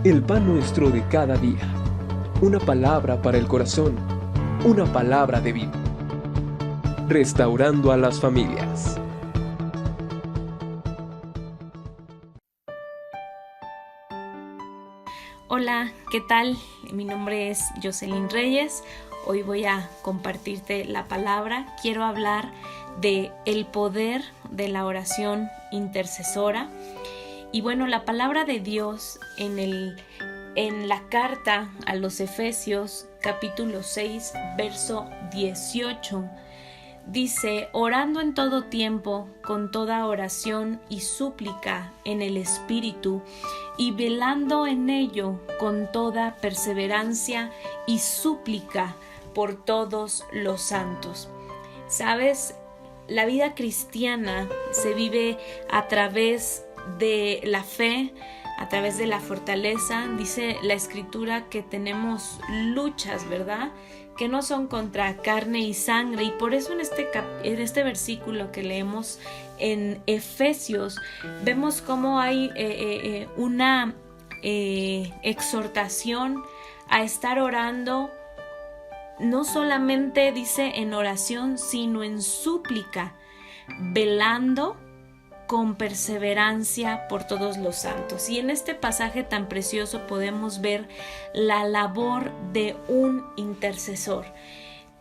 El pan nuestro de cada día. Una palabra para el corazón. Una palabra de vida. Restaurando a las familias. Hola, ¿qué tal? Mi nombre es Jocelyn Reyes. Hoy voy a compartirte la palabra. Quiero hablar de el poder de la oración intercesora. Y bueno, la palabra de Dios en la carta a los Efesios, capítulo 6, verso 18, dice: orando en todo tiempo, con toda oración y súplica en el Espíritu, y velando en ello con toda perseverancia y súplica por todos los santos. ¿Sabes? La vida cristiana se vive a través de la fe, a través de la fortaleza. Dice la Escritura que tenemos luchas, ¿verdad?, que no son contra carne y sangre, y por eso en este versículo que leemos en Efesios vemos cómo hay una exhortación a estar orando, no solamente dice en oración, sino en súplica, velando con perseverancia por todos los santos. Y en este pasaje tan precioso podemos ver la labor de un intercesor.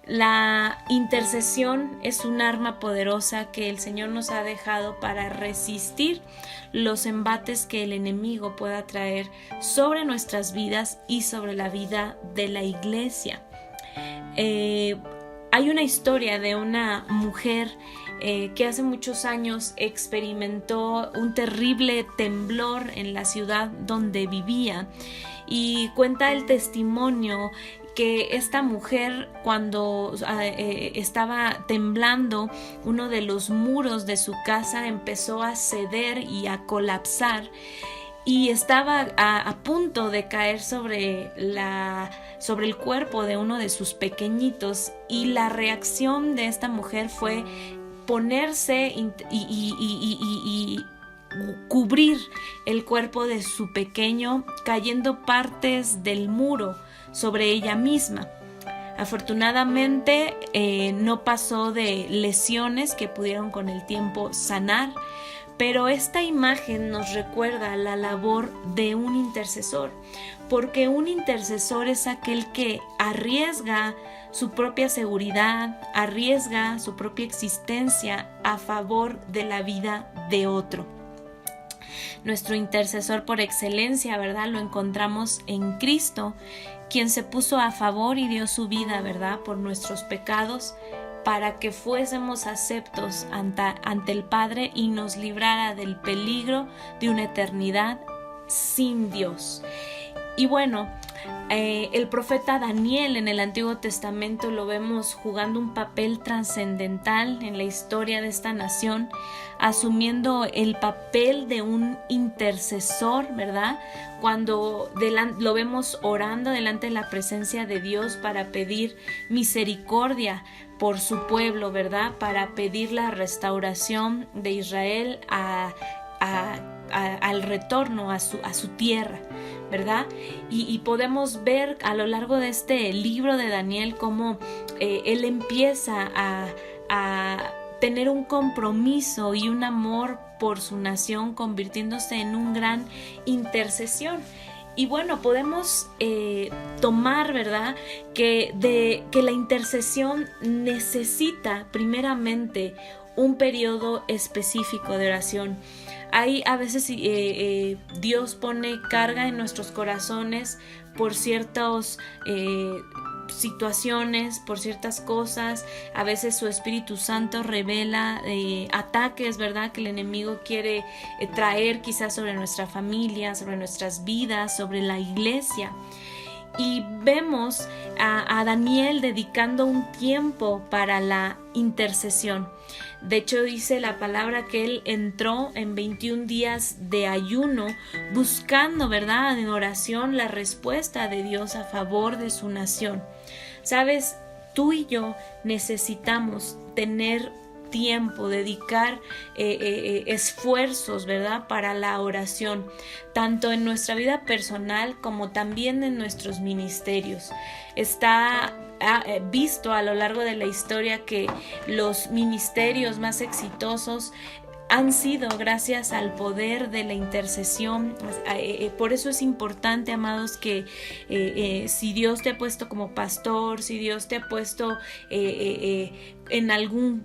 La intercesión es un arma poderosa que el Señor nos ha dejado para resistir los embates que el enemigo pueda traer sobre nuestras vidas y sobre la vida de la iglesia. Hay una historia de una mujer que hace muchos años experimentó un terrible temblor en la ciudad donde vivía, y cuenta el testimonio que esta mujer, cuando estaba temblando, uno de los muros de su casa empezó a ceder y a colapsar, y estaba a punto de caer sobre el cuerpo de uno de sus pequeñitos, y la reacción de esta mujer fue ponerse y cubrir el cuerpo de su pequeño, cayendo partes del muro sobre ella misma. Afortunadamente no pasó de lesiones que pudieron con el tiempo sanar, pero esta imagen nos recuerda la labor de un intercesor, porque un intercesor es aquel que arriesga su propia seguridad, arriesga su propia existencia a favor de la vida de otro. Nuestro intercesor por excelencia, ¿verdad?, lo encontramos en Cristo, quien se puso a favor y dio su vida, ¿verdad?, por nuestros pecados, para que fuésemos aceptos ante el Padre y nos librara del peligro de una eternidad sin Dios. Y bueno, el profeta Daniel en el Antiguo Testamento lo vemos jugando un papel trascendental en la historia de esta nación, asumiendo el papel de un intercesor, ¿verdad?, cuando lo vemos orando delante de la presencia de Dios para pedir misericordia por su pueblo, ¿verdad?, para pedir la restauración de Israel al retorno a su tierra, ¿verdad? Y podemos ver a lo largo de este libro de Daniel cómo él empieza a tener un compromiso y un amor por su nación, convirtiéndose en un gran intercesión. Y bueno, podemos tomar, ¿verdad?, que la intercesión necesita primeramente un periodo específico de oración. Hay a veces Dios pone carga en nuestros corazones por ciertas situaciones, por ciertas cosas. A veces su Espíritu Santo revela ataques, ¿verdad?, que el enemigo quiere traer quizás sobre nuestra familia, sobre nuestras vidas, sobre la iglesia. Y vemos a Daniel dedicando un tiempo para la intercesión. De hecho, dice la palabra que él entró en 21 días de ayuno buscando, ¿verdad?, en oración la respuesta de Dios a favor de su nación. ¿Sabes? Tú y yo necesitamos tener tiempo, dedicar esfuerzos, ¿verdad?, para la oración, tanto en nuestra vida personal como también en nuestros ministerios. Está visto a lo largo de la historia que los ministerios más exitosos han sido gracias al poder de la intercesión. Por eso es importante, amados, que si Dios te ha puesto como pastor, si Dios te ha puesto en algún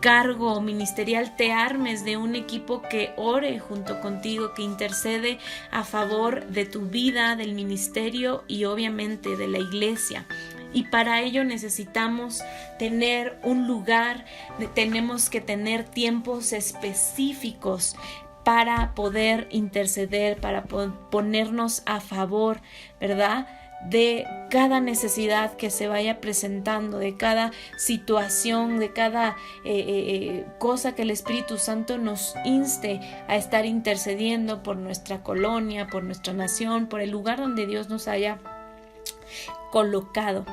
cargo ministerial, te armes de un equipo que ore junto contigo, que intercede a favor de tu vida, del ministerio y obviamente de la iglesia. Y para ello necesitamos tener un lugar, tenemos que tener tiempos específicos para poder interceder, para ponernos a favor, ¿verdad?, de cada necesidad que se vaya presentando, de cada situación, de cada cosa que el Espíritu Santo nos inste a estar intercediendo por nuestra colonia, por nuestra nación, por el lugar donde Dios nos haya colocado.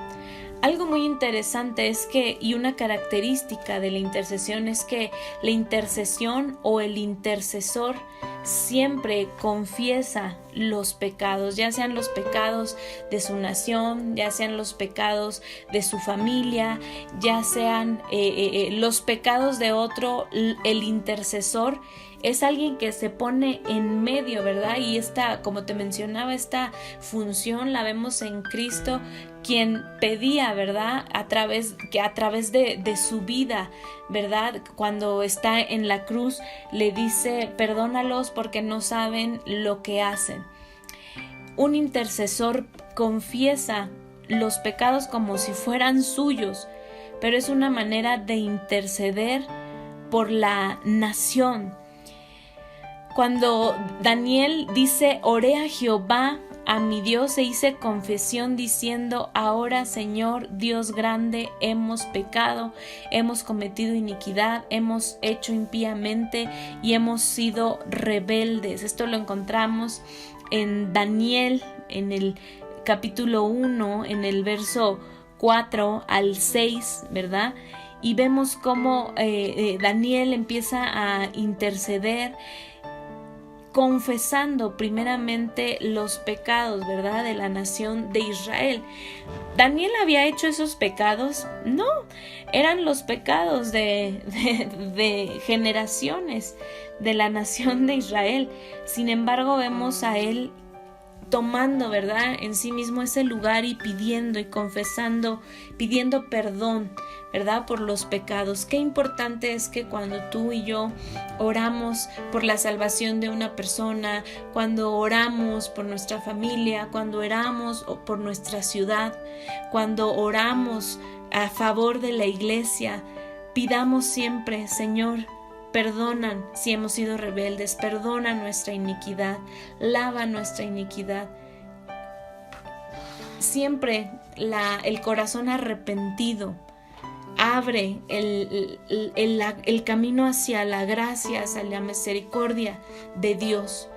Algo muy interesante es que, y una característica de la intercesión, es que la intercesión o el intercesor siempre confiesa los pecados, ya sean los pecados de su nación, ya sean los pecados de su familia, ya sean los pecados de otro. El intercesor es alguien que se pone en medio, ¿verdad? Y como te mencionaba, esta función la vemos en Cristo, quien pedía, ¿verdad?, a través de su vida, ¿verdad? Cuando está en la cruz, le dice: perdónalos porque no saben lo que hacen. Un intercesor confiesa los pecados como si fueran suyos, pero es una manera de interceder por la nación. Cuando Daniel dice: oré a Jehová, a mi Dios, e hice confesión diciendo: ahora, Señor, Dios grande, hemos pecado, hemos cometido iniquidad, hemos hecho impíamente y hemos sido rebeldes. Esto lo encontramos en Daniel, en el capítulo 1, en el verso 4 al 6, ¿verdad? Y vemos cómo Daniel empieza a interceder, confesando primeramente los pecados, ¿verdad?, de la nación de Israel. ¿Daniel había hecho esos pecados? No, eran los pecados de generaciones de la nación de Israel. Sin embargo, vemos a él tomando, ¿verdad?, en sí mismo ese lugar y pidiendo y confesando, pidiendo perdón, ¿verdad?, por los pecados. Qué importante es que cuando tú y yo oramos por la salvación de una persona, cuando oramos por nuestra familia, cuando oramos por nuestra ciudad, cuando oramos a favor de la iglesia, pidamos siempre: Señor, perdonan si hemos sido rebeldes, perdona nuestra iniquidad, lava nuestra iniquidad. Siempre el corazón arrepentido abre el camino hacia la gracia, hacia la misericordia de Dios.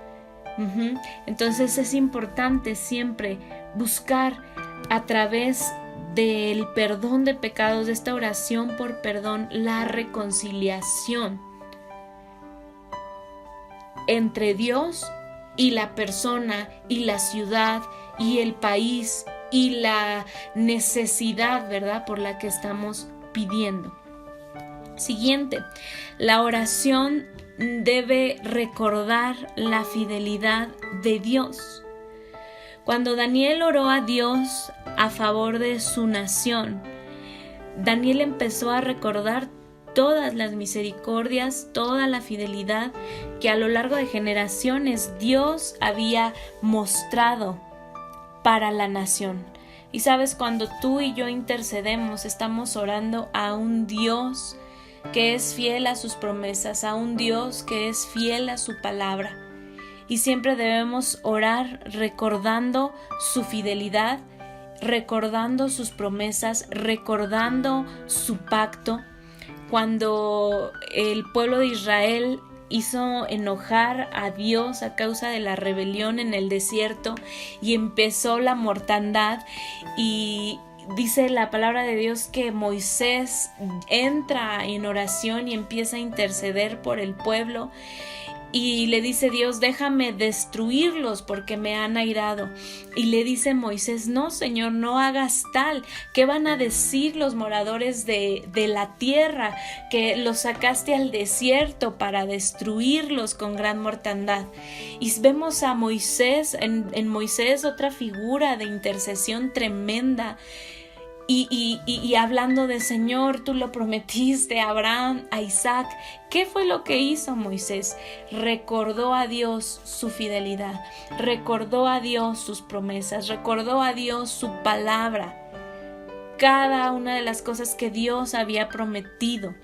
Entonces es importante siempre buscar a través del perdón de pecados, de esta oración por perdón, la reconciliación entre Dios y la persona y la ciudad y el país y la necesidad, ¿verdad?, por la que estamos pidiendo. Siguiente, la oración debe recordar la fidelidad de Dios. Cuando Daniel oró a Dios a favor de su nación, Daniel empezó a recordar todas las misericordias, toda la fidelidad que a lo largo de generaciones Dios había mostrado para la nación. Y sabes, cuando tú y yo intercedemos, estamos orando a un Dios que es fiel a sus promesas, a un Dios que es fiel a su palabra. Y siempre debemos orar recordando su fidelidad, recordando sus promesas, recordando su pacto. Cuando el pueblo de Israel hizo enojar a Dios a causa de la rebelión en el desierto y empezó la mortandad y dice la palabra de Dios que Moisés entra en oración y empieza a interceder por el pueblo. Y le dice Dios, déjame destruirlos porque me han airado. Y le dice Moisés, no, Señor, no hagas tal. ¿Qué van a decir los moradores de la tierra? Que los sacaste al desierto para destruirlos con gran mortandad. Y vemos a Moisés, en Moisés otra figura de intercesión tremenda. Y hablando de Señor, tú lo prometiste a Abraham, a Isaac. ¿Qué fue lo que hizo Moisés? Recordó a Dios su fidelidad, recordó a Dios sus promesas, recordó a Dios su palabra, cada una de las cosas que Dios había prometido.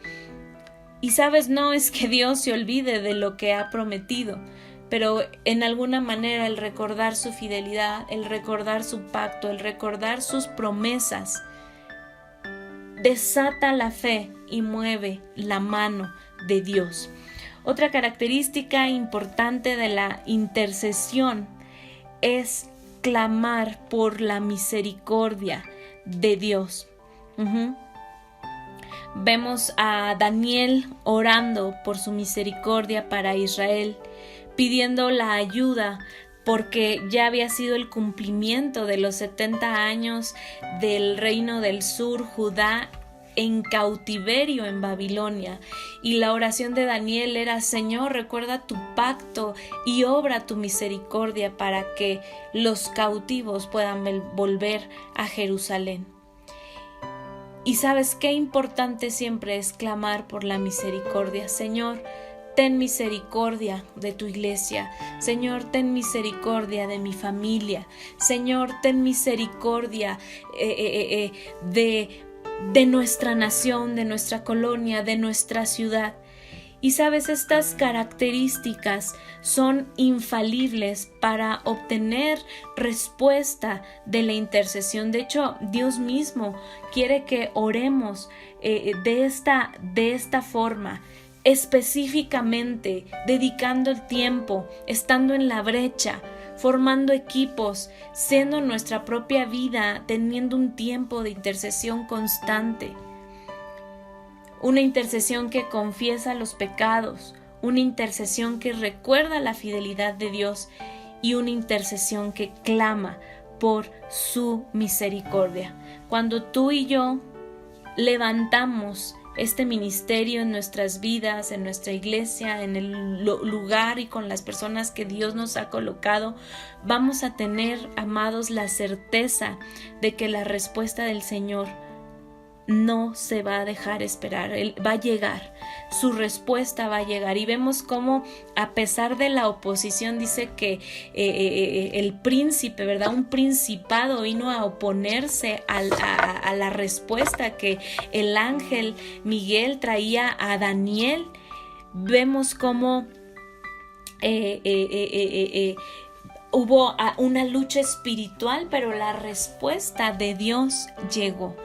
Y sabes, no es que Dios se olvide de lo que ha prometido, pero en alguna manera el recordar su fidelidad, el recordar su pacto, el recordar sus promesas, desata la fe y mueve la mano de Dios. Otra característica importante de la intercesión es clamar por la misericordia de Dios. Vemos a Daniel orando por su misericordia para Israel, pidiendo la ayuda porque ya había sido el cumplimiento de los 70 años del reino del sur, Judá, en cautiverio en Babilonia. Y la oración de Daniel era: Señor, recuerda tu pacto y obra tu misericordia para que los cautivos puedan volver a Jerusalén. Y sabes qué importante siempre es clamar por la misericordia. Señor, ten misericordia de tu iglesia. Señor, ten misericordia de mi familia. Señor, ten misericordia de nuestra nación, de nuestra colonia, de nuestra ciudad. Y sabes, estas características son infalibles para obtener respuesta de la intercesión. De hecho, Dios mismo quiere que oremos de esta forma, específicamente, dedicando el tiempo, estando en la brecha, formando equipos, siendo nuestra propia vida, teniendo un tiempo de intercesión constante. Una intercesión que confiesa los pecados, una intercesión que recuerda la fidelidad de Dios y una intercesión que clama por su misericordia. Cuando tú y yo levantamos este ministerio en nuestras vidas, en nuestra iglesia, en el lugar y con las personas que Dios nos ha colocado, vamos a tener, amados, la certeza de que la respuesta del Señor no se va a dejar esperar. Él va a llegar, su respuesta va a llegar. Y vemos cómo, a pesar de la oposición, dice que el príncipe, ¿verdad? Un principado vino a oponerse a la respuesta que el ángel Miguel traía a Daniel. Vemos cómo hubo una lucha espiritual, pero la respuesta de Dios llegó.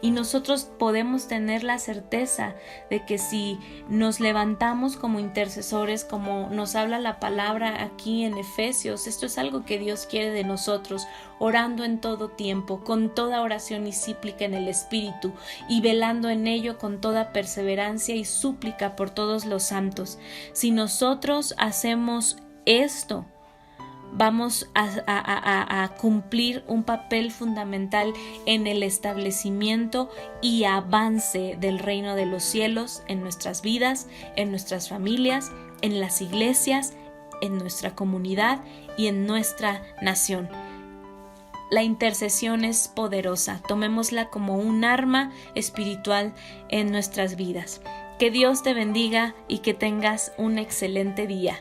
Y nosotros podemos tener la certeza de que si nos levantamos como intercesores, como nos habla la palabra aquí en Efesios, esto es algo que Dios quiere de nosotros, orando en todo tiempo, con toda oración y súplica en el Espíritu, y velando en ello con toda perseverancia y súplica por todos los santos. Si nosotros hacemos esto, vamos a cumplir un papel fundamental en el establecimiento y avance del reino de los cielos en nuestras vidas, en nuestras familias, en las iglesias, en nuestra comunidad y en nuestra nación. La intercesión es poderosa, tomémosla como un arma espiritual en nuestras vidas. Que Dios te bendiga y que tengas un excelente día.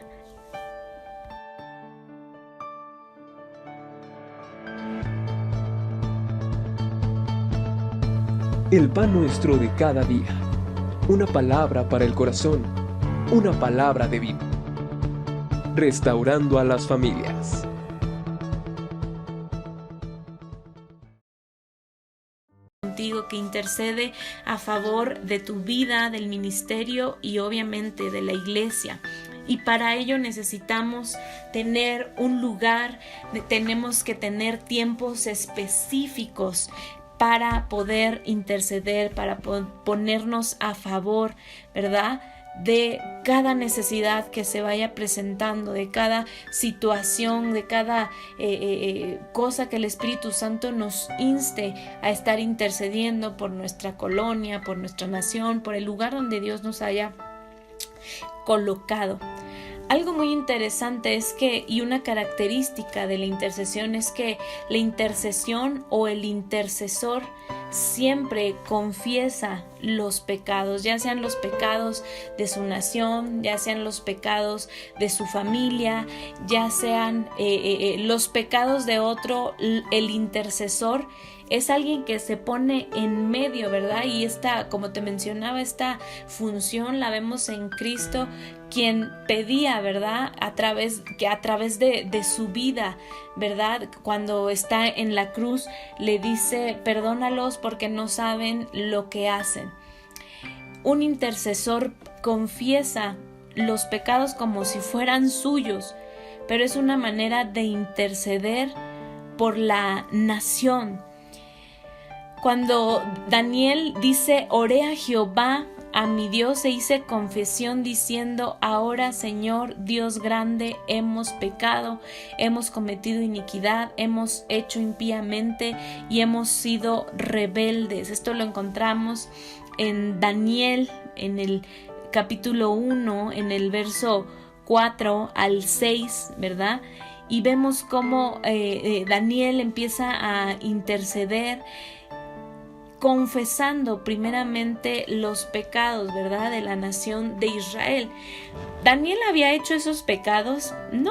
El pan nuestro de cada día. Una palabra para el corazón. Una palabra de vida. Restaurando a las familias. Contigo, que intercede a favor de tu vida, del ministerio y obviamente de la iglesia. Y para ello necesitamos tener un lugar, tenemos que tener tiempos específicos para poder interceder, para ponernos a favor, ¿verdad?, de cada necesidad que se vaya presentando, de cada situación, de cada cosa que el Espíritu Santo nos inste a estar intercediendo por nuestra colonia, por nuestra nación, por el lugar donde Dios nos haya colocado. Algo muy interesante es que, y una característica de la intercesión, es que la intercesión o el intercesor siempre confiesa los pecados, ya sean los pecados de su nación, ya sean los pecados de su familia, ya sean los pecados de otro. El intercesor es alguien que se pone en medio, ¿verdad? Y esta, como te mencionaba, esta función la vemos en Cristo, quien pedía, ¿verdad?, a través de su vida, ¿verdad?, cuando está en la cruz, le dice: perdónalos porque no saben lo que hacen. Un intercesor confiesa los pecados como si fueran suyos, pero es una manera de interceder por la nación. Cuando Daniel dice: oré a Jehová, a mi Dios, e hice confesión diciendo: ahora, Señor Dios grande, hemos pecado, hemos cometido iniquidad, hemos hecho impíamente y hemos sido rebeldes. Esto lo encontramos en Daniel, en el capítulo 1, en el verso 4 al 6, ¿verdad? Y vemos cómo Daniel empieza a interceder, confesando primeramente los pecados, ¿verdad?, de la nación de Israel. ¿Daniel había hecho esos pecados? No,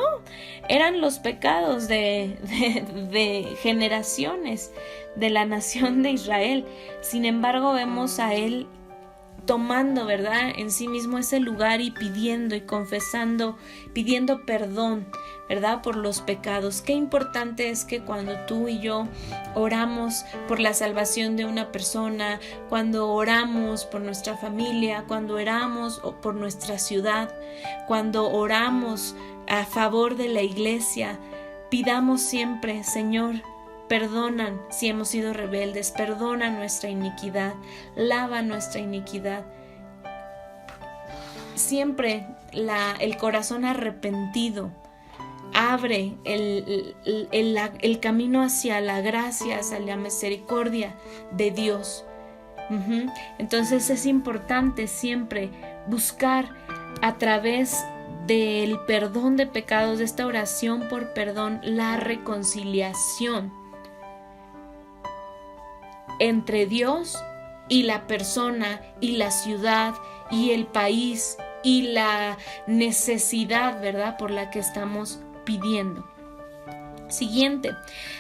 eran los pecados de generaciones de la nación de Israel. Sin embargo, vemos a él tomando, ¿verdad?, en sí mismo ese lugar y pidiendo y confesando, pidiendo perdón, ¿verdad?, por los pecados. Qué importante es que cuando tú y yo oramos por la salvación de una persona, cuando oramos por nuestra familia, cuando oramos por nuestra ciudad, cuando oramos a favor de la iglesia, pidamos siempre: Señor, perdonan si hemos sido rebeldes, perdona nuestra iniquidad, lava nuestra iniquidad. Siempre el corazón arrepentido abre el camino hacia la gracia, hacia la misericordia de Dios. Entonces es importante siempre buscar a través del perdón de pecados, de esta oración por perdón, la reconciliación entre Dios y la persona y la ciudad y el país y la necesidad, ¿verdad?, por la que estamos pidiendo. Siguiente,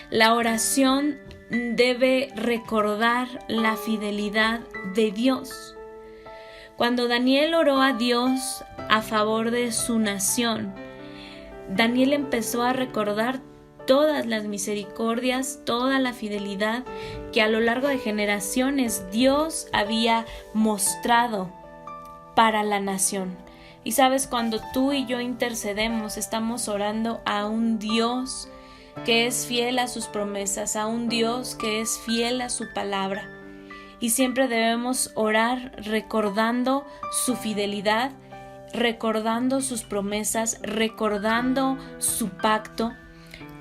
la oración debe recordar la fidelidad de Dios. Cuando Daniel oró a Dios a favor de su nación, Daniel empezó a recordar todas las misericordias, toda la fidelidad que a lo largo de generaciones Dios había mostrado para la nación. Y sabes, cuando tú y yo intercedemos, estamos orando a un Dios que es fiel a sus promesas, a un Dios que es fiel a su palabra. Y siempre debemos orar recordando su fidelidad, recordando sus promesas, recordando su pacto.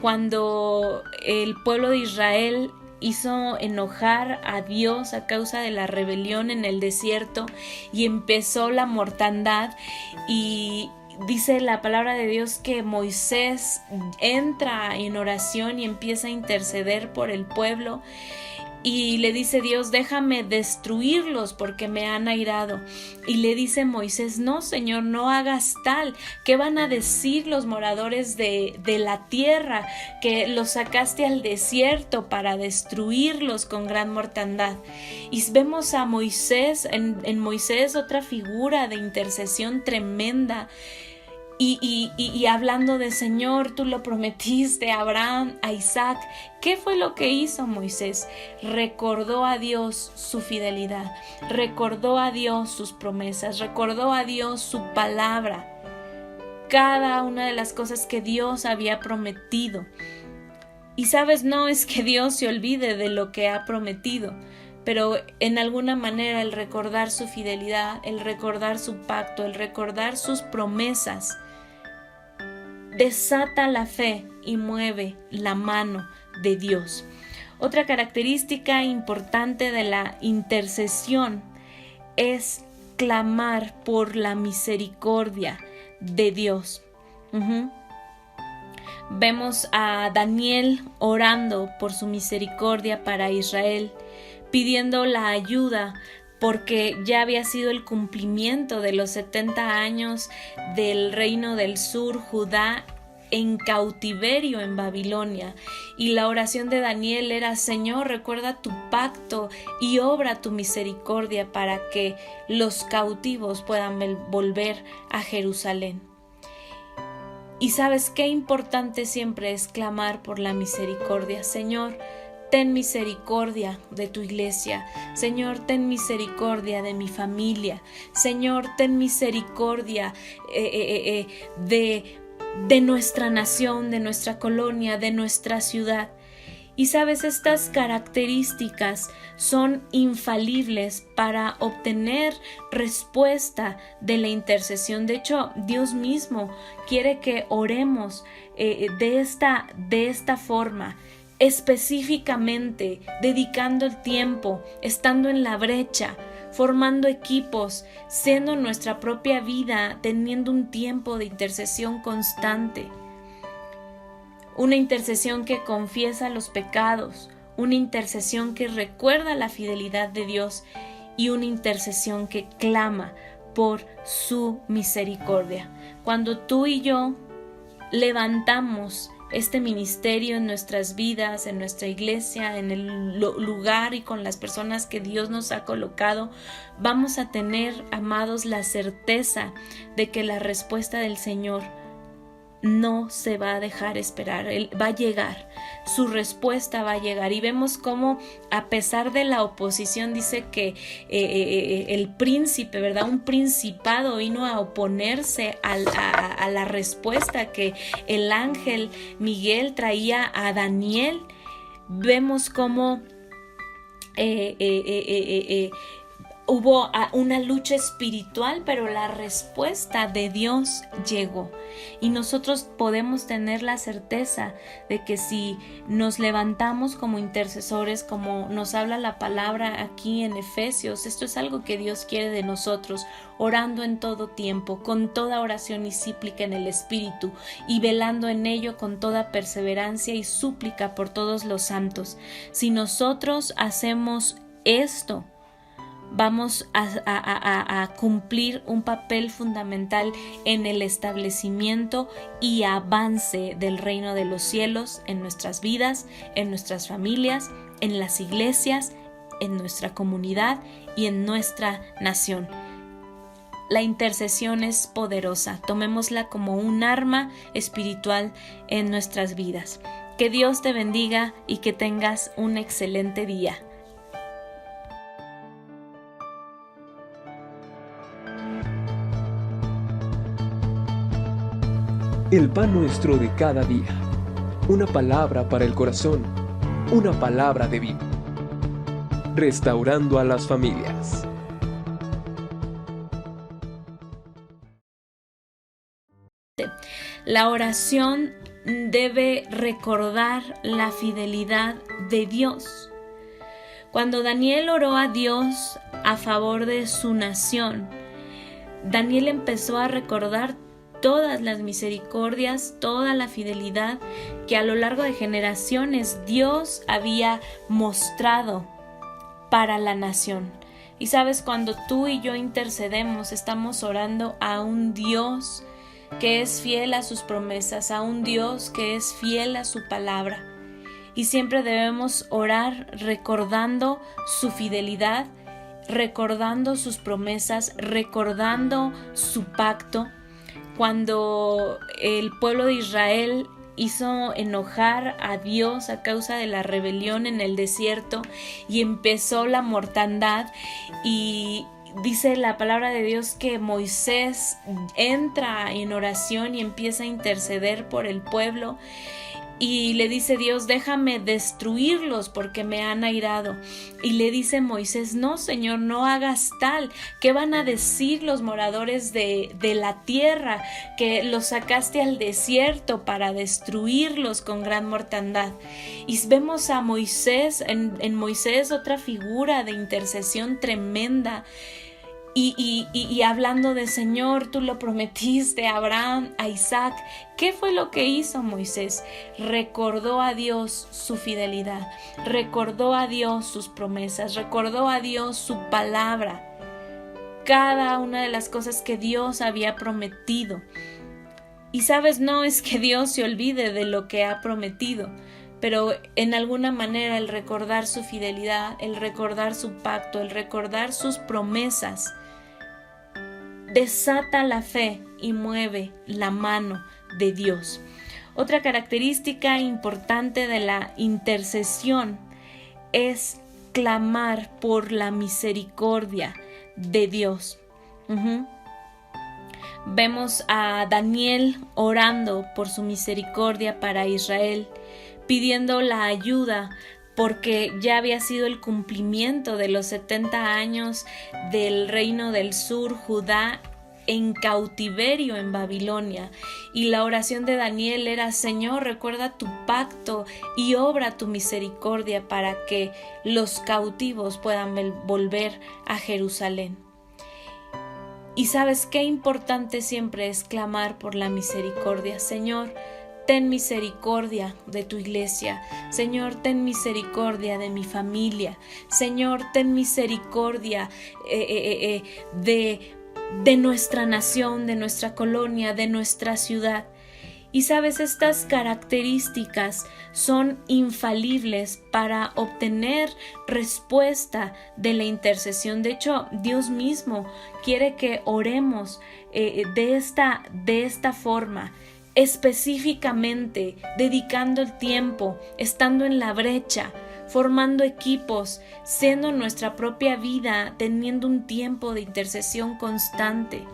Cuando el pueblo de Israel hizo enojar a Dios a causa de la rebelión en el desierto y empezó la mortandad, y dice la palabra de Dios que Moisés entra en oración y empieza a interceder por el pueblo. Y le dice Dios: déjame destruirlos porque me han airado. Y le dice Moisés: no, Señor, no hagas tal. ¿Qué van a decir los moradores de la tierra? Que los sacaste al desierto para destruirlos con gran mortandad. Y vemos a Moisés, en Moisés, otra figura de intercesión tremenda. Y hablando de: Señor, tú lo prometiste a Abraham, a Isaac. ¿Qué fue lo que hizo Moisés? Recordó a Dios su fidelidad, recordó a Dios sus promesas, recordó a Dios su palabra, cada una de las cosas que Dios había prometido. Y sabes, no es que Dios se olvide de lo que ha prometido, pero en alguna manera el recordar su fidelidad, el recordar su pacto, el recordar sus promesas, desata la fe y mueve la mano de Dios. Otra característica importante de la intercesión es clamar por la misericordia de Dios. Vemos a Daniel orando por su misericordia para Israel, pidiendo la ayuda porque ya había sido el cumplimiento de los 70 años del reino del sur, Judá, en cautiverio en Babilonia. Y la oración de Daniel era: Señor, recuerda tu pacto y obra tu misericordia para que los cautivos puedan volver a Jerusalén. Y sabes qué importante siempre es clamar por la misericordia. Señor, ten misericordia de tu iglesia. Señor, ten misericordia de mi familia. Señor, ten misericordia de nuestra nación, de nuestra colonia, de nuestra ciudad. Y sabes, estas características son infalibles para obtener respuesta de la intercesión. De hecho, Dios mismo quiere que oremos de esta forma, específicamente, dedicando el tiempo, estando en la brecha, formando equipos, siendo nuestra propia vida, teniendo un tiempo de intercesión constante. Una intercesión que confiesa los pecados, una intercesión que recuerda la fidelidad de Dios y una intercesión que clama por su misericordia. Cuando tú y yo levantamos este ministerio en nuestras vidas, en nuestra iglesia, en el lugar y con las personas que Dios nos ha colocado, vamos a tener, amados, la certeza de que la respuesta del Señor no se va a dejar esperar. Él va a llegar, su respuesta va a llegar. Y vemos cómo, a pesar de la oposición, dice que el príncipe, ¿verdad? Un principado vino a oponerse a la respuesta que el ángel Miguel traía a Daniel. Vemos cómo hubo una lucha espiritual, pero la respuesta de Dios llegó. Y nosotros podemos tener la certeza de que si nos levantamos como intercesores, como nos habla la palabra aquí en Efesios, esto es algo que Dios quiere de nosotros, orando en todo tiempo, con toda oración y súplica en el Espíritu, y velando en ello con toda perseverancia y súplica por todos los santos. Si nosotros hacemos esto, vamos a cumplir un papel fundamental en el establecimiento y avance del reino de los cielos en nuestras vidas, en nuestras familias, en las iglesias, en nuestra comunidad y en nuestra nación. La intercesión es poderosa, tomémosla como un arma espiritual en nuestras vidas. Que Dios te bendiga y que tengas un excelente día. El pan nuestro de cada día. Una palabra para el corazón. Una palabra de vida. Restaurando a las familias. La oración debe recordar la fidelidad de Dios. Cuando Daniel oró a Dios a favor de su nación, Daniel empezó a recordar todas las misericordias, toda la fidelidad que a lo largo de generaciones Dios había mostrado para la nación. Y sabes, cuando tú y yo intercedemos, estamos orando a un Dios que es fiel a sus promesas, a un Dios que es fiel a su palabra. Y siempre debemos orar recordando su fidelidad, recordando sus promesas, recordando su pacto. Cuando el pueblo de Israel hizo enojar a Dios a causa de la rebelión en el desierto y empezó la mortandad, y dice la palabra de Dios que Moisés entra en oración y empieza a interceder por el pueblo, Y le dice Dios, déjame destruirlos porque me han airado. Y le dice Moisés, no, Señor, no hagas tal. ¿Qué van a decir los moradores de la tierra? Que los sacaste al desierto para destruirlos con gran mortandad. Y vemos a Moisés, en Moisés otra figura de intercesión tremenda. Y hablando de Señor, tú lo prometiste a Abraham, a Isaac. ¿Qué fue lo que hizo Moisés? Recordó a Dios su fidelidad, recordó a Dios sus promesas, recordó a Dios su palabra, cada una de las cosas que Dios había prometido. Y sabes, no es que Dios se olvide de lo que ha prometido, pero en alguna manera el recordar su fidelidad, el recordar su pacto, el recordar sus promesas, desata la fe y mueve la mano de Dios. Otra característica importante de la intercesión es clamar por la misericordia de Dios. Vemos a Daniel orando por su misericordia para Israel, pidiendo la ayuda porque ya había sido el cumplimiento de los 70 años del reino del sur, Judá, en cautiverio en Babilonia. Y la oración de Daniel era: Señor, recuerda tu pacto y obra tu misericordia para que los cautivos puedan volver a Jerusalén. Y sabes qué importante siempre es clamar por la misericordia. Señor, ten misericordia de tu iglesia. Señor, ten misericordia de mi familia. Señor, ten misericordia de nuestra nación, de nuestra colonia, de nuestra ciudad. Y sabes, estas características son infalibles para obtener respuesta de la intercesión. De hecho, Dios mismo quiere que oremos de esta forma, específicamente, dedicando el tiempo, estando en la brecha, formando equipos, siendo nuestra propia vida, teniendo un tiempo de intercesión constante.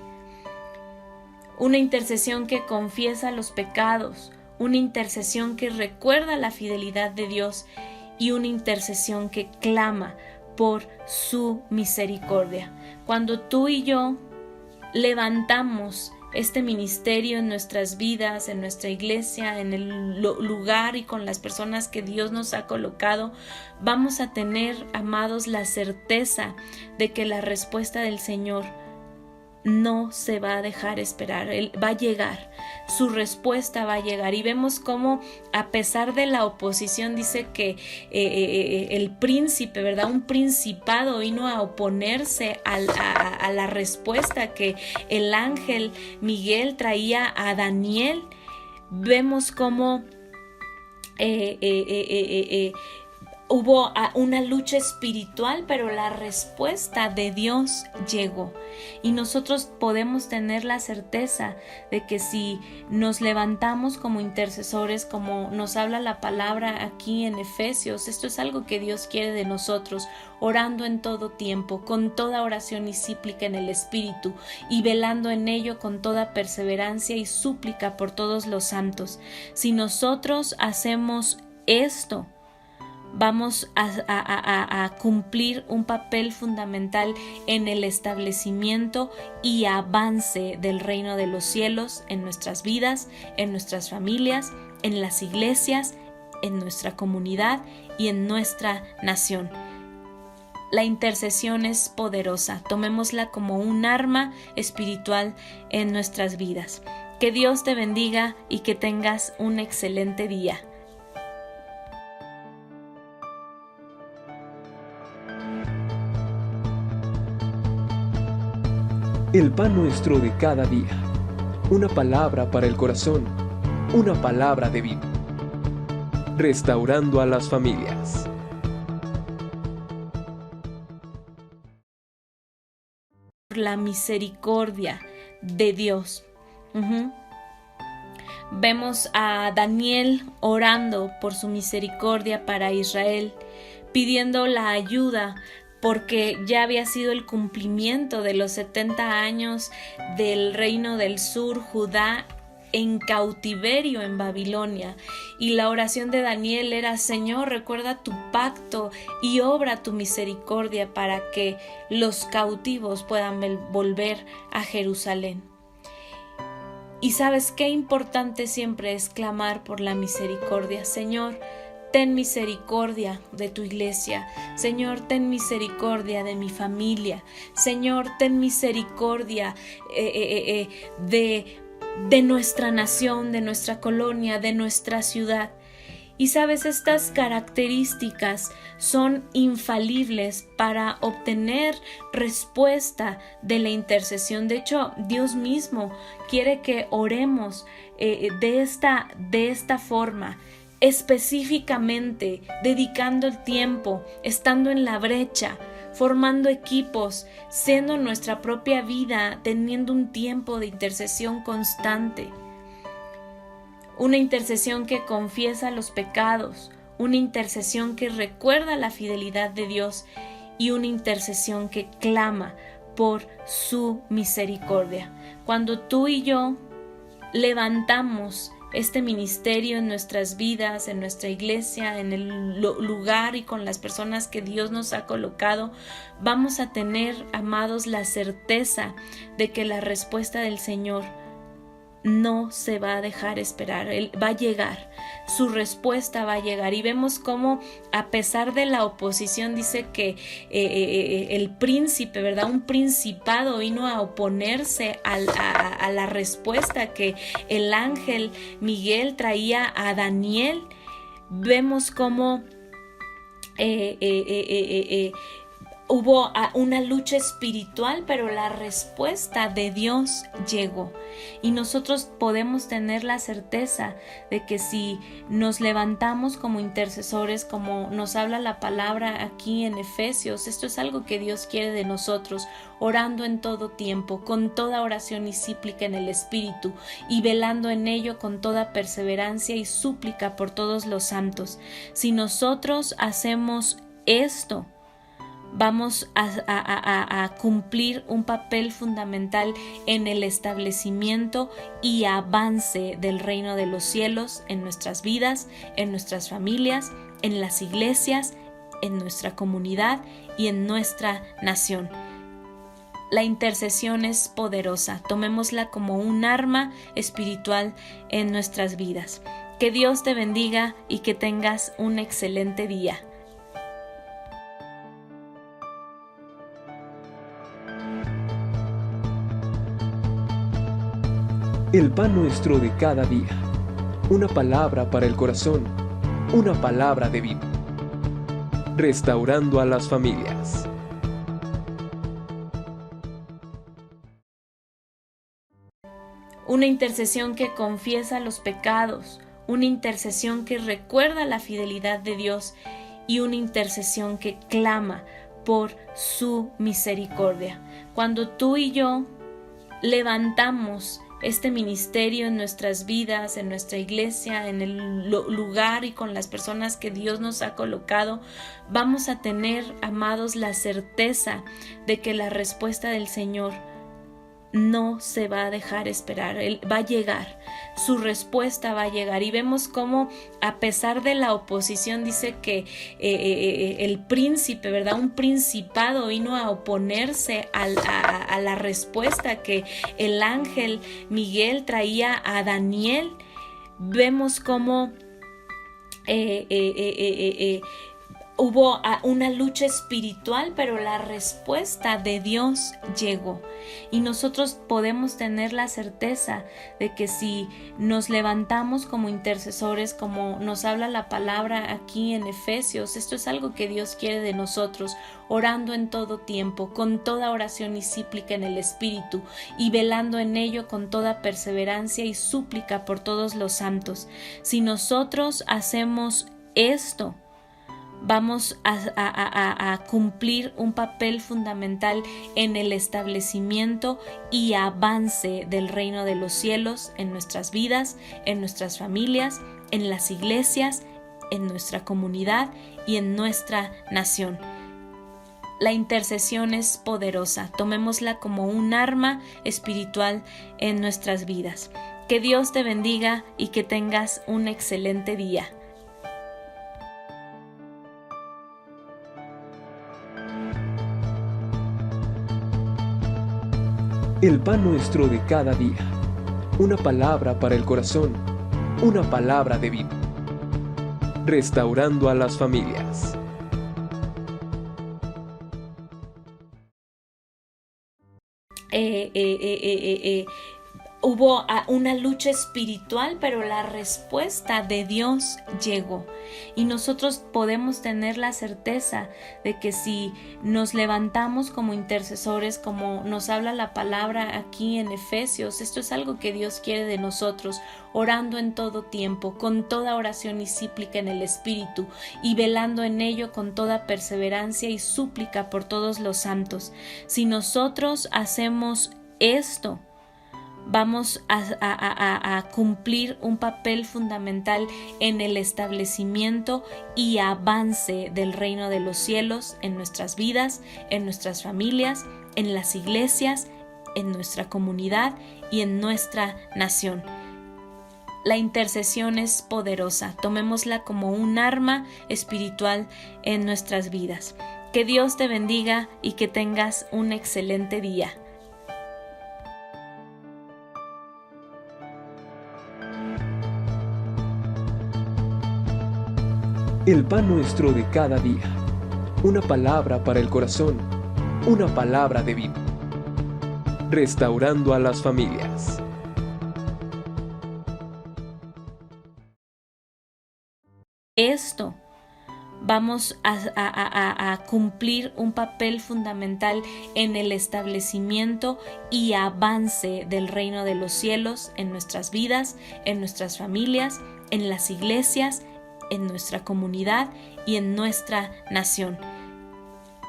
Una intercesión que confiesa los pecados, una intercesión que recuerda la fidelidad de Dios y una intercesión que clama por su misericordia. Cuando tú y yo levantamos este ministerio en nuestras vidas, en nuestra iglesia, en el lugar y con las personas que Dios nos ha colocado, vamos a tener, amados, la certeza de que la respuesta del Señor no se va a dejar esperar. Él va a llegar, su respuesta va a llegar. Y vemos cómo, a pesar de la oposición, dice que el príncipe, ¿verdad? Un principado vino a oponerse a la respuesta que el ángel Miguel traía a Daniel. Vemos cómo hubo una lucha espiritual, pero la respuesta de Dios llegó. Y nosotros podemos tener la certeza de que si nos levantamos como intercesores, como nos habla la palabra aquí en Efesios, esto es algo que Dios quiere de nosotros, orando en todo tiempo, con toda oración y súplica en el Espíritu, y velando en ello con toda perseverancia y súplica por todos los santos. Si nosotros hacemos esto, vamos a cumplir un papel fundamental en el establecimiento y avance del reino de los cielos en nuestras vidas, en nuestras familias, en las iglesias, en nuestra comunidad y en nuestra nación. La intercesión es poderosa, tomémosla como un arma espiritual en nuestras vidas. Que Dios te bendiga y que tengas un excelente día. El pan nuestro de cada día. Una palabra para el corazón. Una palabra de vida. Restaurando a las familias. La misericordia de Dios. Vemos a Daniel orando por su misericordia para Israel, pidiendo la ayuda porque ya había sido el cumplimiento de los 70 años del reino del sur, Judá, en cautiverio en Babilonia. Y la oración de Daniel era: Señor, recuerda tu pacto y obra tu misericordia para que los cautivos puedan volver a Jerusalén. Y sabes qué importante siempre es clamar por la misericordia. Señor, ten misericordia de tu iglesia. Señor, ten misericordia de mi familia. Señor, ten misericordia de nuestra nación, de nuestra colonia, de nuestra ciudad. Y sabes, estas características son infalibles para obtener respuesta de la intercesión. De hecho, Dios mismo quiere que oremos de esta forma, específicamente, dedicando el tiempo, estando en la brecha, formando equipos, siendo nuestra propia vida, teniendo un tiempo de intercesión constante. Una intercesión que confiesa los pecados, una intercesión que recuerda la fidelidad de Dios y una intercesión que clama por su misericordia. Cuando tú y yo levantamos este ministerio en nuestras vidas, en nuestra iglesia, en el lugar y con las personas que Dios nos ha colocado, vamos a tener, amados, la certeza de que la respuesta del Señor no se va a dejar esperar. Él va a llegar, su respuesta va a llegar. Y vemos cómo, a pesar de la oposición, dice que el príncipe, ¿verdad? Un principado vino a oponerse a la respuesta que el ángel Miguel traía a Daniel. Vemos cómo hubo una lucha espiritual, pero la respuesta de Dios llegó. Y nosotros podemos tener la certeza de que si nos levantamos como intercesores, como nos habla la palabra aquí en Efesios, esto es algo que Dios quiere de nosotros, orando en todo tiempo, con toda oración y súplica en el Espíritu, y velando en ello con toda perseverancia y súplica por todos los santos. Si nosotros hacemos esto, vamos a cumplir un papel fundamental en el establecimiento y avance del reino de los cielos en nuestras vidas, en nuestras familias, en las iglesias, en nuestra comunidad y en nuestra nación. La intercesión es poderosa, tomémosla como un arma espiritual en nuestras vidas. Que Dios te bendiga y que tengas un excelente día. El pan nuestro de cada día. Una palabra para el corazón. Una palabra de vida. Restaurando a las familias. Una intercesión que confiesa los pecados. Una intercesión que recuerda la fidelidad de Dios y una intercesión que clama por su misericordia. Cuando tú y yo levantamos este ministerio en nuestras vidas, en nuestra iglesia, en el lugar y con las personas que Dios nos ha colocado, vamos a tener, amados, la certeza de que la respuesta del Señor no se va a dejar esperar. Él va a llegar, su respuesta va a llegar. Y vemos cómo, a pesar de la oposición, dice que el príncipe, ¿verdad? Un principado vino a oponerse a la respuesta que el ángel Miguel traía a Daniel. Vemos cómo hubo una lucha espiritual, pero la respuesta de Dios llegó. Y nosotros podemos tener la certeza de que si nos levantamos como intercesores, como nos habla la palabra aquí en Efesios, esto es algo que Dios quiere de nosotros, orando en todo tiempo, con toda oración y súplica en el Espíritu, y velando en ello con toda perseverancia y súplica por todos los santos. Si nosotros hacemos esto, vamos a cumplir un papel fundamental en el establecimiento y avance del reino de los cielos en nuestras vidas, en nuestras familias, en las iglesias, en nuestra comunidad y en nuestra nación. La intercesión es poderosa, tomémosla como un arma espiritual en nuestras vidas. Que Dios te bendiga y que tengas un excelente día. El pan nuestro de cada día. Una palabra para el corazón. Una palabra de vida. Restaurando a las familias. Hubo una lucha espiritual, pero la respuesta de Dios llegó. Y nosotros podemos tener la certeza de que si nos levantamos como intercesores, como nos habla la palabra aquí en Efesios, esto es algo que Dios quiere de nosotros, orando en todo tiempo, con toda oración y súplica en el Espíritu, y velando en ello con toda perseverancia y súplica por todos los santos. Si nosotros hacemos esto, vamos a cumplir un papel fundamental en el establecimiento y avance del reino de los cielos en nuestras vidas, en nuestras familias, en las iglesias, en nuestra comunidad y en nuestra nación. La intercesión es poderosa, tomémosla como un arma espiritual en nuestras vidas. Que Dios te bendiga y que tengas un excelente día. El pan nuestro de cada día. Una palabra para el corazón. Una palabra de vida. Restaurando a las familias. Esto vamos a cumplir un papel fundamental en el establecimiento y avance del reino de los cielos en nuestras vidas, en nuestras familias, en las iglesias, en nuestra comunidad y en nuestra nación.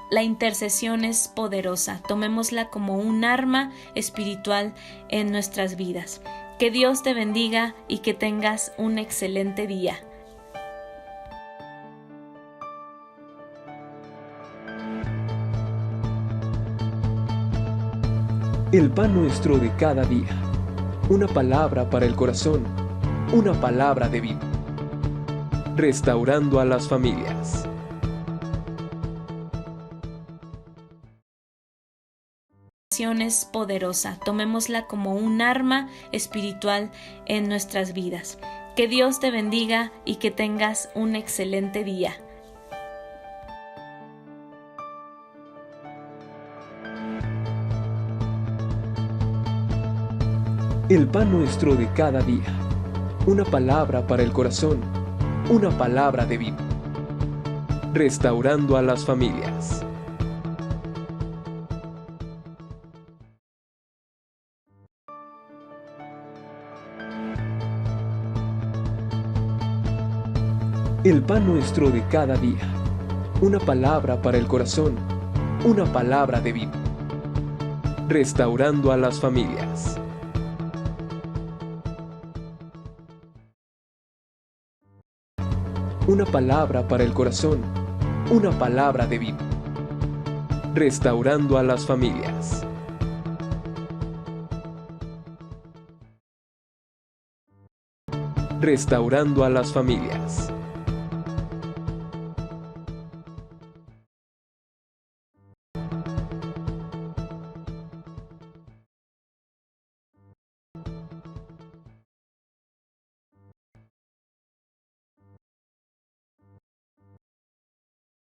La intercesión es poderosa, tomémosla como un arma espiritual en nuestras vidas. Que Dios te bendiga y que tengas un excelente día. El pan nuestro de cada día. Una palabra para el corazón. Una palabra de vida. Restaurando a las familias. Es poderosa, tomémosla como un arma espiritual en nuestras vidas. Que Dios te bendiga y que tengas un excelente día. El pan nuestro de cada día. Una palabra para el corazón. Una palabra de vida. Restaurando a las familias. El pan nuestro de cada día. Una palabra para el corazón. Una palabra de vida. Restaurando a las familias. Una palabra para el corazón. Una palabra de vida. Restaurando a las familias. Restaurando a las familias.